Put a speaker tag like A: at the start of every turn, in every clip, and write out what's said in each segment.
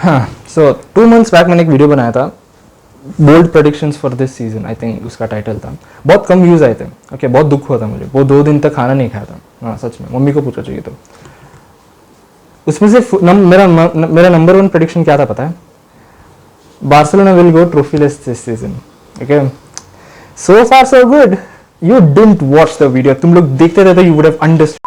A: हाँ, सो 2 months back मैंने एक वीडियो बनाया था, bold predictions for this season, I think उसका टाइटल था। बहुत कम व्यूज़ आए थे। ओके, बहुत दुख हुआ था मुझे, वो 2 दिन तक खाना नहीं खाया था। हाँ सच में, मम्मी को पूछना चाहिए। तो उसमें से मेरा नंबर 1 प्रेडिक्शन क्या था पता है? Barcelona will go trophyless this season. Okay, so far so good. You didn't watch the video. तुम लोग देखते रहते, you would have understood.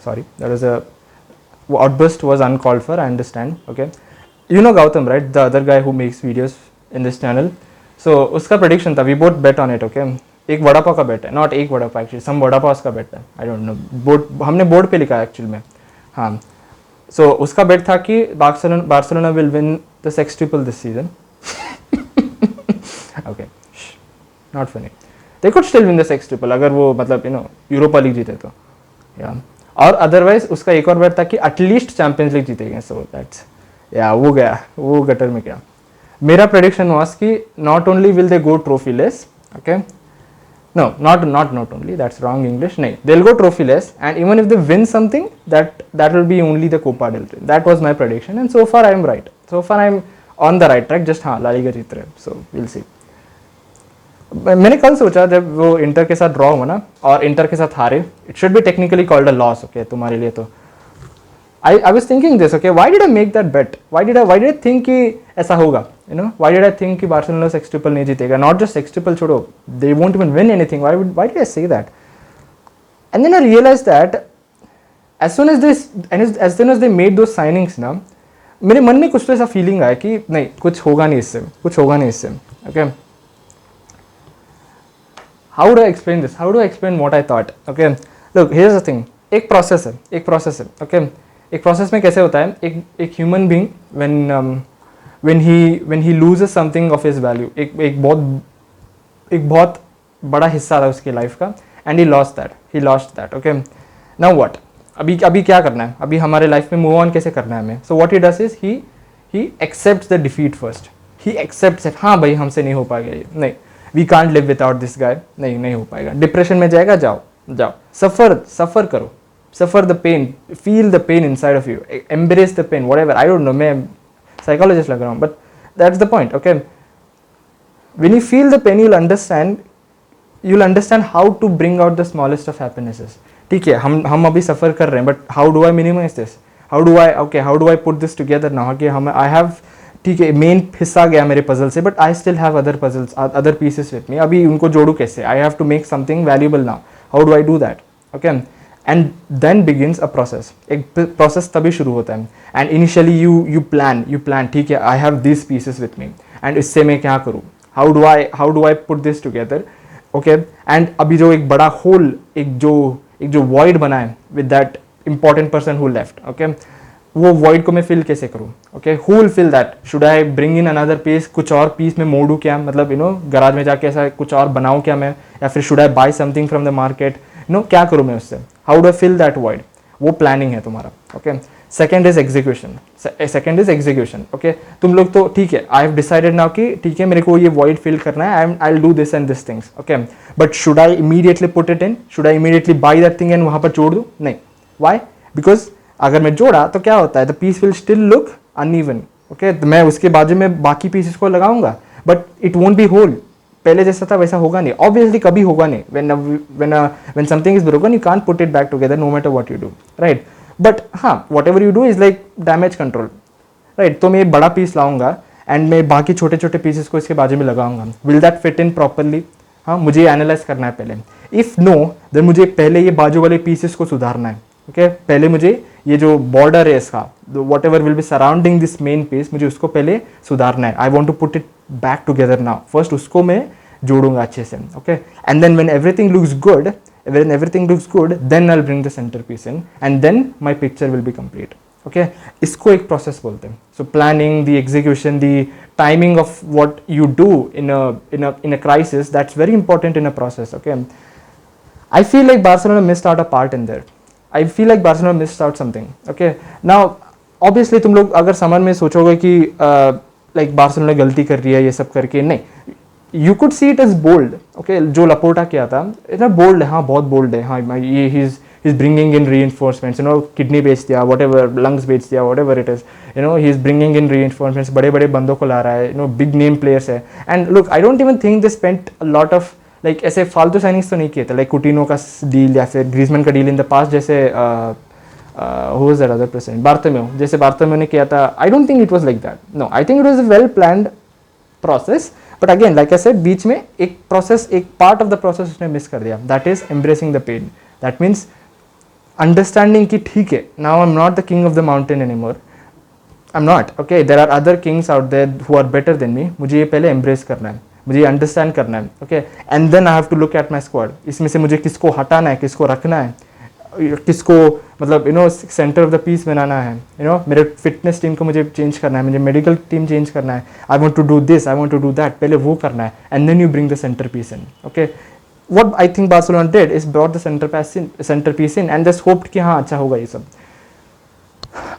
A: Sorry, that was a outburst was uncalled for. I understand. Okay, you know Gautam, right? The other guy who makes videos in this channel. So उसका prediction था, we both bet on it. Okay, एक वड़ा पाव का bet है, not एक vada pav actually, some vada pav का bet है. I don't know. Board हमने board पे लिखा है एक्चुअल में. हाँ, so उसका bet था कि Barcelona will win the sextuple this season. Okay, not funny. They could still win the sextuple अगर वो मतलब यूरोपा लीग जीते तो. Yeah. और अदरवाइज उसका एक और बैट था कि एटलीस्ट चैंपियंस लीग जीतेंगे। सो दैट्स वो गया, वो गटर में गया। मेरा प्रेडिक्शन वाज कि not only will they go trophy less, okay, no not only, that's wrong English, नहीं, they will go trophy less and even if they win something that will be only the Copa del Rey. That was my prediction and so far I am right, so far I am on the right track. Just हाँ, La Liga जीत रहे, so will see. मैंने कल सोचा जब वो inter के साथ draw हुआ ना और इंटर के साथ हारे, it should be technically called a loss, okay, तुम्हारे लिए तो। I was thinking this, okay, why did I make that bet, why did I think कि ऐसा होगा, व्हाई डिड आई थिंक कि बार्सिलोना सेक्सट्रिपल नहीं जीतेगा, नॉट जस्ट सेक्सट्रिपल छोड़ो, they won't even win anything, why did I say that? And then I realise that as soon as they made those signings ना, मेरे मन में कुछ तो ऐसा फीलिंग आया कि नहीं, कुछ होगा नहीं इससे, okay. How do I explain this? How do I explain what I thought? Okay, look, here's the thing. एक प्रोसेस है, okay. एक प्रोसेस में कैसे होता है, एक human being when he loses something of his value, एक बहुत बड़ा हिस्सा था उसकी लाइफ का, and he lost that, okay. Now what? अभी क्या करना है? अभी हमारे लाइफ में मूव ऑन कैसे करना है हमें? So what he does is he accepts the defeat first. He accepts it. हाँ भाई, हमसे नहीं हो पाएगा ये, नहीं, we can't live without this guy, नहीं हो पाएगा। डिप्रेशन में जाएगा, जाओ, सफर करो, suffer the pain, feel the pain inside of you, embrace the pain, whatever, I don't know, मैं साइकोलॉजिस्ट लग रहा हूँ, but that's the point, okay. When you feel the pain, you'll understand how to bring out the smallest of happinesses. ठीक है, हम अभी सफर कर रहे हैं, but how do I minimise this, how do I put this together now कि I have, ठीक है, मेन हिस्सा गया मेरे पजल से, but I still have other puzzles, other pieces with me, अभी उनको जोड़ू कैसे? I have to make something valuable now, how do I do that, okay. And then begins a process, एक प्रोसेस तभी शुरू होता है। एंड इनिशियली यू प्लान, ठीक है, I have this pieces with me and इससे मैं क्या करूँ, how do I put this together, okay. And अभी जो एक बड़ा होल, एक जो वॉइड बना है with that important person who left, okay, वो वॉइड को मैं फिल कैसे करूँ, okay, who will fill that, should I bring in another piece, कुछ और पीस में मोड़ू क्या, मतलब गराज में जाके ऐसा कुछ और बनाऊँ क्या मैं, या फिर should I buy something from the market, क्या करूँ मैं उससे, how do I fill that void, वो प्लानिंग है तुम्हारा, okay. Second is execution, okay. तुम लोग तो ठीक है, आई हैव डिसाइडेड नाउ कि ठीक है, मेरे को ये वॉइड फिल करना है, I will do this and this things, okay, but should I immediately put it in, should I immediately by that thing and वहाँ पर जोड़ दूँ? नहीं, वाई? बिकॉज अगर मैं जोड़ा तो क्या होता है, the piece will still look uneven, okay. तो मैं उसके बाजू में बाकी पीसेस को लगाऊंगा, but it won't be whole, पहले जैसा था वैसा होगा नहीं, ऑब्वियसली कभी होगा नहीं। when something is broken you can't put it back together no matter what you do, right? but हाँ, whatever you do is like damage control, right? तो मैं बड़ा पीस लाऊंगा एंड मैं बाकी छोटे छोटे पीसेस को इसके बाजू में लगाऊंगा, will that fit in properly? हाँ, मुझे एनालाइज करना है पहले। इफ नो, देन मुझे पहले ये बाजू वाले पीसेस को सुधारना है, ओके। पहले मुझे ये जो बॉर्डर है इसका, whatever will be surrounding this main piece, मुझे उसको पहले सुधारना है। I want to put it back together now, first उसको मैं जोड़ूंगा अच्छे से, okay. And then when everything looks good, then I will bring the centre piece in and then my picture will be complete, okay. इसको एक process बोलते हैं। So planning, the execution, the timing of what you do in a crisis, that's very important in a process, okay. I feel like Barcelona missed out a part in there. I feel like Barcelona missed out something. Okay. Now, obviously तुम लोग अगर summer में सोचोगे कि like Barcelona गलती कर रही है ये सब करके, नहीं, you could see it as bold. Okay. जो लपोटा किया था इतना बोल्ड है, हाँ बहुत बोल्ड है, हाँ ये he's bringing in reinforcements, you know, kidney बेच दिया, whatever, lungs बेच दिया, whatever it is, you know, he's bringing in reinforcements, बड़े बड़े बंदों को ला रहा है, you know, big name players है. And look, I don't even think they spent a lot of like ऐसे फालतू साइनिंग्स तो नहीं किए थे, like कुटिनो का डील या फिर ग्रीजमैन का डील इन द पास्ट, जैसे who was that other president, बार्थोमेउ, जैसे बार्थोमेउ ने किया था. I don't think it was like that. No, I think it was a well planned process. But again, like I said, बीच में एक process, एक part of the process उसने miss कर दिया. That is embracing the pain. That means understanding कि ठीक है, now I'm not the king of the mountain anymore. I'm not. Okay, there are other kings out there who are better than me. मुझे ये पहले embrace करना है, मुझे ये understand करना है. Okay, and then I have to look at my squad. इसमें से मुझे किसको हटाना है, किसको रखना है, किसको मतलब you know centre of the piece बनाना है, यू नो मेरे फिटनेस टीम को मुझे चेंज करना है, मुझे मेडिकल टीम चेंज करना है, I want to do this, I want to do that, पहले वो करना है, and then you bring the centre piece in. Okay, what I think Barcelona did is brought the centre piece in and just hoped कि हाँ अच्छा होगा, ये सब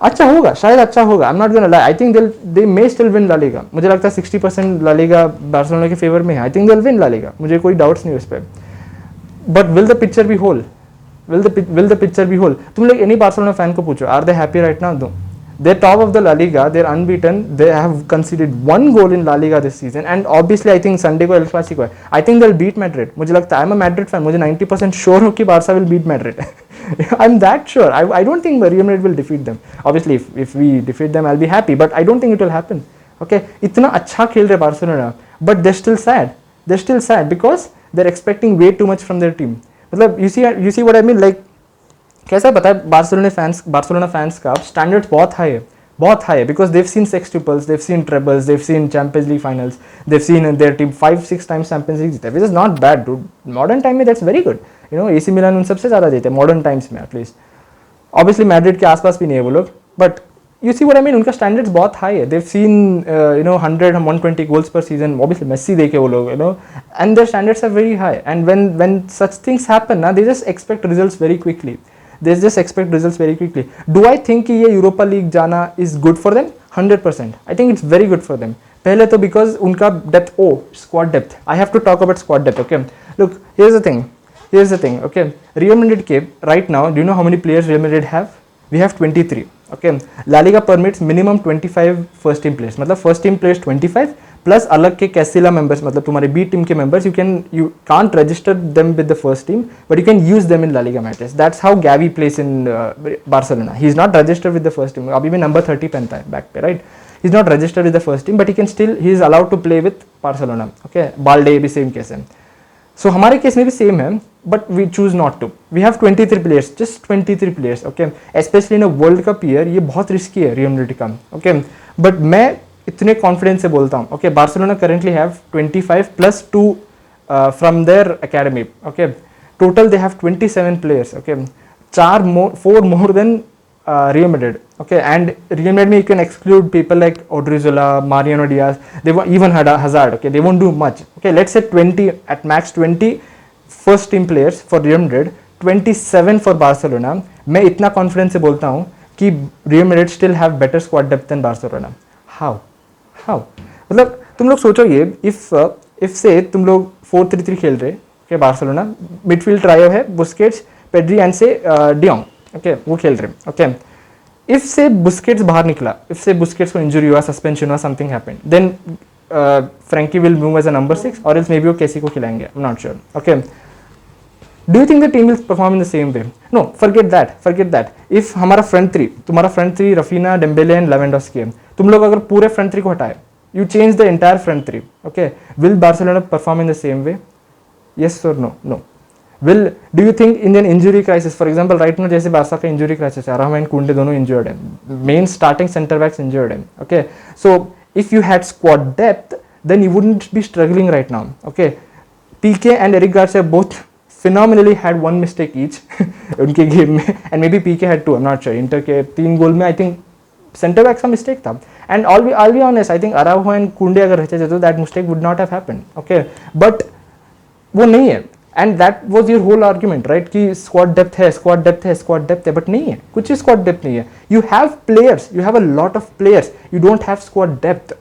A: अच्छा होगा, शायद अच्छा होगा. I am not gonna lie, I think they may still win La Liga. मुझे लगता है 60% ला लीगा बार्सिलोना के फेवर में है. I think they will win La Liga, मुझे कोई डाउट्स नहीं उस पर. But will the picture be whole? Will the picture be whole? तुम लोग any Barcelona fan को पूछो, are they happy right now? No. They're top of the La Liga, they're unbeaten, they have conceded 1 goal in La Liga this season, and obviously I think Sunday को El Clasico है. I think they'll beat Madrid. मुझे लगता है, I'm a Madrid fan, मुझे 90% sure हूँ कि Barca will beat Madrid. I'm that sure. I don't think Real Madrid will defeat them. Obviously if we defeat them, I'll be happy, but I don't think it will happen. Okay, इतना अच्छा खेल रहे Barcelona, but they're still sad. They're still sad because they're expecting way too much from their team. मतलब you see what I mean, like कैसा पता है Barcelona fans का standards बहुत हाई है because they've seen sextuples, they've seen trebles, they've seen Champions League finals, they've seen their team 5-6 times Champions League जीता, which is not bad dude. Modern time में that's very good, you know. AC Milan उन सबसे ज़्यादा जीते modern times में at least. Obviously Madrid के आसपास भी नहीं है वो लोग, but you see what I mean, उनका स्टैंडर्ड्स बहुत हाई है. They've seen you know 100-120 goals per season. Obviously Messi देखे वो लोग, you know, and their standards are very high. And when such things happen ना, they just expect results very quickly. They just expect results very quickly. Do I think कि ये Europa league जाना is good for them? 100%. I think it's very good for them. पहले तो because उनका depth, squad depth. I have to talk about squad depth. Okay, look, here's the thing. Okay, Real Madrid के right now, do you know how many players Real Madrid have? We have 23. Okay, La Liga permits minimum 25 first team players. मतलब first team players 25 plus अलग के Castilla members, मतलब तुम्हारे B team के members, you can't register them with the first team, but you can use them in La Liga matches. That's how Gavi plays in Barcelona. He's not registered with the first team. अभी भी number 30 पहनता है back पे, right? He's not registered with the first team, but he is allowed to play with Barcelona. Okay, Balde भी same case है. So हमारे case में भी सेम है, but we choose not to. We have 23 players, just 23 players. Okay, especially in a World Cup year, ये बहुत risky है Real Madrid का. Okay, but मैं इतने कॉन्फिडेंस से बोलता हूँ. Okay, Barcelona currently have 25 plus 2 from their academy. Okay, total they have 27 players. Okay, 4 more than Real Madrid. Okay, and Real Madrid you can exclude people like Odriozola, Mariano Diaz, they won't even Hazard. Okay, they won't do much. Okay, let's say 20 at max 20 first team players for Real Madrid, 27 for Barcelona. मैं इतना confidence से बोलता हूँ कि Real Madrid still have better squad depth than Barcelona. How? मतलब तुम लोग सोचो ये, if से तुम लोग 4-3-3 खेल रहे, okay, Barcelona midfield trio है Busquets, Pedri and से डियोंग. Okay, वो खेल रहे. Okay, if से Busquets बाहर निकला, if से Busquets को इंजरी हुआ, सस्पेंशन हुआ, something happened, then Frankie will move as a number 6 or else maybe वो कैसी को खिलाएंगे, I'm not sure. Okay, do you think the team will perform in the same way? No, forget that. If हमारा front three, तुम्हारा front three Rafinha, Dembele and Lewandowski है, तुम लोग अगर पूरे front three को हटाए, you change the entire front three. Okay, will Barcelona perform in the same way? Yes or no? No. Do you think in an injury crisis, for example, right now जैसे Barça का injury crisis है, Araujo and Koundé दोनों injured हैं, main starting center backs injured हैं. Okay, so if you had squad depth, then you wouldn't be struggling right now. Okay, PK and Eric Garcia both phenomenally had one mistake each उनके game में, and maybe PK had 2, I'm not sure. Inter के 3 गोल में I think center backs का mistake था, and I'll be honest, I think Araujo and Koundé अगर रहते तो that mistake would not have happened. Okay, but वो नहीं है. And that was your whole argument, right? कि squad depth है, but नहीं है, कुछ squad depth नहीं है. You have players, you have a lot of players, you don't have squad depth.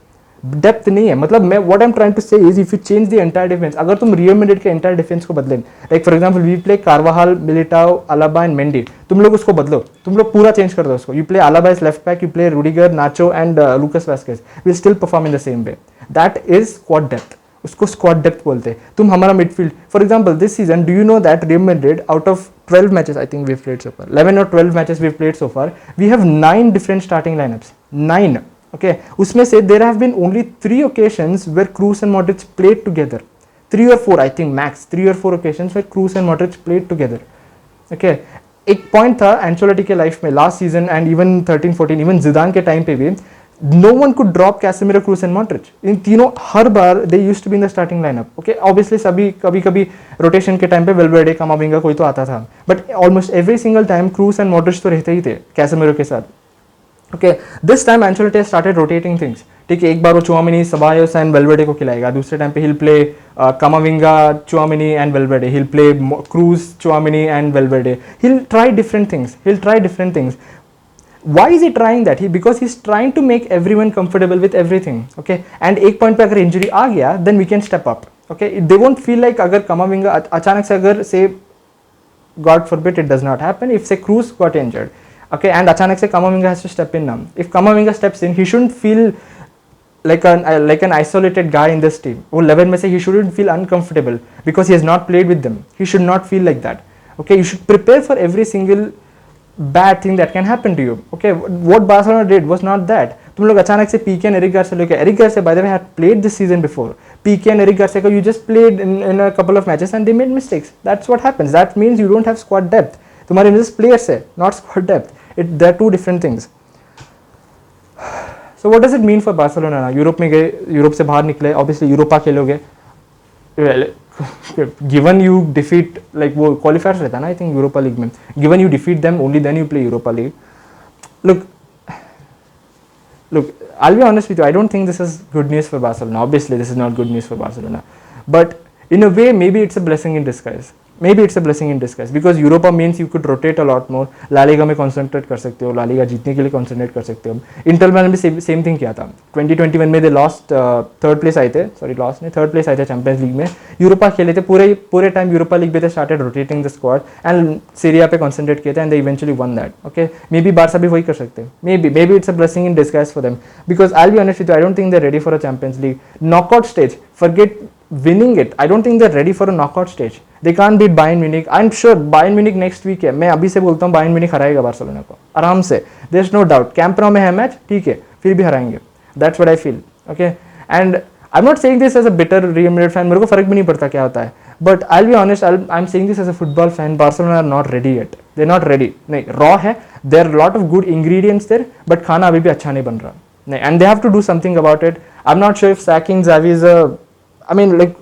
A: Depth नहीं है. मतलब मैं what I am trying to say is if you change the entire defence, अगर तुम रियल मैड्रिड के entire defence को बदले, like for example we play Carvajal, Militao, Alaba and Mendy, तुम लोग उसको बदलो, तुम लोग पूरा चेंज कर दो उसको. You play Alaba is left back, you play Rudiger, Nacho and Lucas Vazquez, will still perform in the same way. That is squad depth. उसको स्क्वाड डेप्थ बोलते हैं. तुम हमारा midfield, for example this season, do you know that Real Madrid out of 12 matches I think we played so far, 11 or 12 matches we played so far, we have 9 different starting line-ups. 9. Okay, उसमें से there have been only 3 occasions where Kroos and Modric played together. 3 or 4 I think max, 3 or 4 occasions where Kroos and Modric played together. Okay, एक point था Ancelotti के life में last season and even 13-14, even Zidane के time पे भी no one could drop Casemiro, Kroos and Modric. इन तीनों हर बार they used to be in the starting lineup. Okay, obviously सभी कभी कभी रोटेशन के टाइम पे वेलवेडे, कामाविंगा कोई तो आता था, but almost every single time क्रूस एंड मॉड्रिच तो रहते ही थे कैसेमिरो के साथ. Okay, this time Ancelotti has started rotating things. ठीक है, एक बार वो चुआमिनी, सबायोस एंड वेलवेडे को खिलाएगा, दूसरे टाइम पे he'll play Camavinga, Tchouameni and Valverde, he'll play Kroos, Tchouameni and Valverde. He'll try different things. Why is he trying that? Because he's trying to make everyone comfortable with everything. Okay, and एक point पे अगर injury आ गया, then we can step up. Okay, they won't feel like अगर कामाविंगा अचानक से अगर say God forbid it does not happen, if say Kroos got injured, okay, and अचानक से Kamavinga has to step in now. If Kamavinga steps in, he shouldn't feel like an isolated guy in this team. वो 11 में से he shouldn't feel uncomfortable because he has not played with them. He should not feel like that. Okay, you should prepare for every single bad thing that can happen to you. Okay, what Barcelona did was not that. तुम लोग अचानक से Pique and Eric Garcia लेके, Eric Garcia by the way had played this season before. Pique and Eric Garcia को you just played in a couple of matches and they made mistakes. That's what happens. That means you don't have squad depth. तुम्हारे में just players है, not squad depth. They're two different things. So what does it mean for Barcelona now? Europe में गए, Europe से बाहर निकले, obviously Europa खेलोगे. Given you defeat, like वो qualifiers रहता है ना, I think यूरोपा लीग में, given you defeat them, only then you play Europa league. Look, I'll be honest with you, I don't think this is good news for Barcelona. Obviously this is not good news for Barcelona, but in a way maybe it's a blessing in disguise. Because Europa means you could rotate a lot more. La Liga में concentrate कर सकते हो, La Liga जीतने के लिए concentrate कर सकते हो. इंटर मैंने भी same thing किया था. 2021 में they lost third place आए थे, third place आए थे चैंपियंस लीग में. यूरोपा खेले थे पूरे टाइम यूरोपा लीग में, they started rotating the squad and Syria पे concentrate किए थे and they eventually won that. Okay, maybe Barça भी वही कर सकते हैं. Maybe it's a blessing in disguise for them, because I'll be honest with you, I don't think they're ready for a Champions League knockout stage. Forget winning it. I don't think they're ready for a knockout stage. They can't beat Bayern Munich. I'm sure Bayern Munich next week है. मैं अभी से बोलता हूँ Bayern Munich हराएगा Barcelona को आराम से. There's no doubt. Camp Nou में है मैच, ठीक है, फिर भी हराएंगे. That's what I feel. Okay, and I'm not saying this as a bitter Real Madrid fan. मेरे को फर्क भी नहीं पड़ता क्या होता है. But I'll be honest, I'm saying this as a football fan. Barcelona are not ready yet. They're not ready. नहीं, raw है. There are a lot of good ingredients there, but खाना अभी भी अच्छा नहीं बन रहा. नहीं, and they have to do something about it. I'm not sure if sacking Xavi is a, I mean like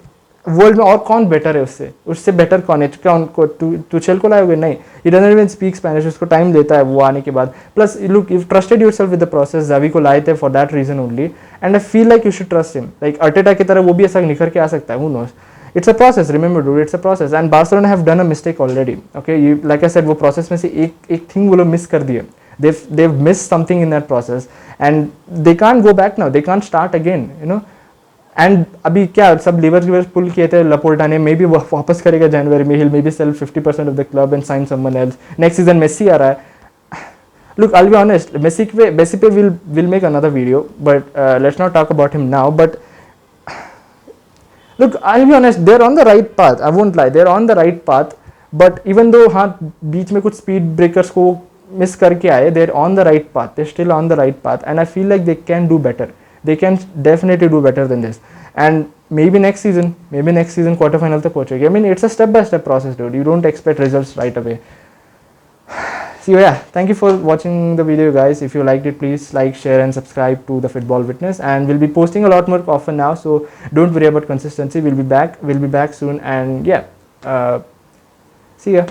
A: world में और कौन बेटर है उससे बेटर कौन है? क्या उनको टुचेल को लाओगे? नहीं, he doesn't even speak Spanish, उसको टाइम लेता है वो आने के बाद. Plus look, you trusted yourself with the process. Xavi को लाए थे for that reason only, and I feel like you should trust him. Like Arteta की तरह वो भी ऐसा निखर के आ सकता है, हू nose. It's a process, remember dude, it's a process. And Barcelona have done a mistake already. Okay, you like I said, वो प्रोसेस में से एक थिंग वो लोग मिस कर दिए. they've missed something in that process and they can't go back now, they can't start again, you know. And अभी क्या सब लीवर पुल किए थे लपोर्टा ने, मे बी वो वापस करेगा जनवरी में. He'll maybe sell 50% of the club and sign someone else. Next season Messi आ रहा है. Look, I will be honest, Messi पे will make another video, but let's not talk about him now. But look, I will be honest, they are on the right path, I won't lie, they are on the right path. But even though हाँ बीच में कुछ speed breakers को miss करके आए, they are on the right path, they still on the right path, and I feel like they can do better. They can definitely do better than this, and maybe next season quarterfinal तक पहुंचेगी. I mean, it's a step-by-step process, dude. You don't expect results right away. So yeah, thank you for watching the video, guys. If you liked it, please like, share, and subscribe to the Football Witness. And we'll be posting a lot more often now, so don't worry about consistency. We'll be back soon, and yeah, see ya.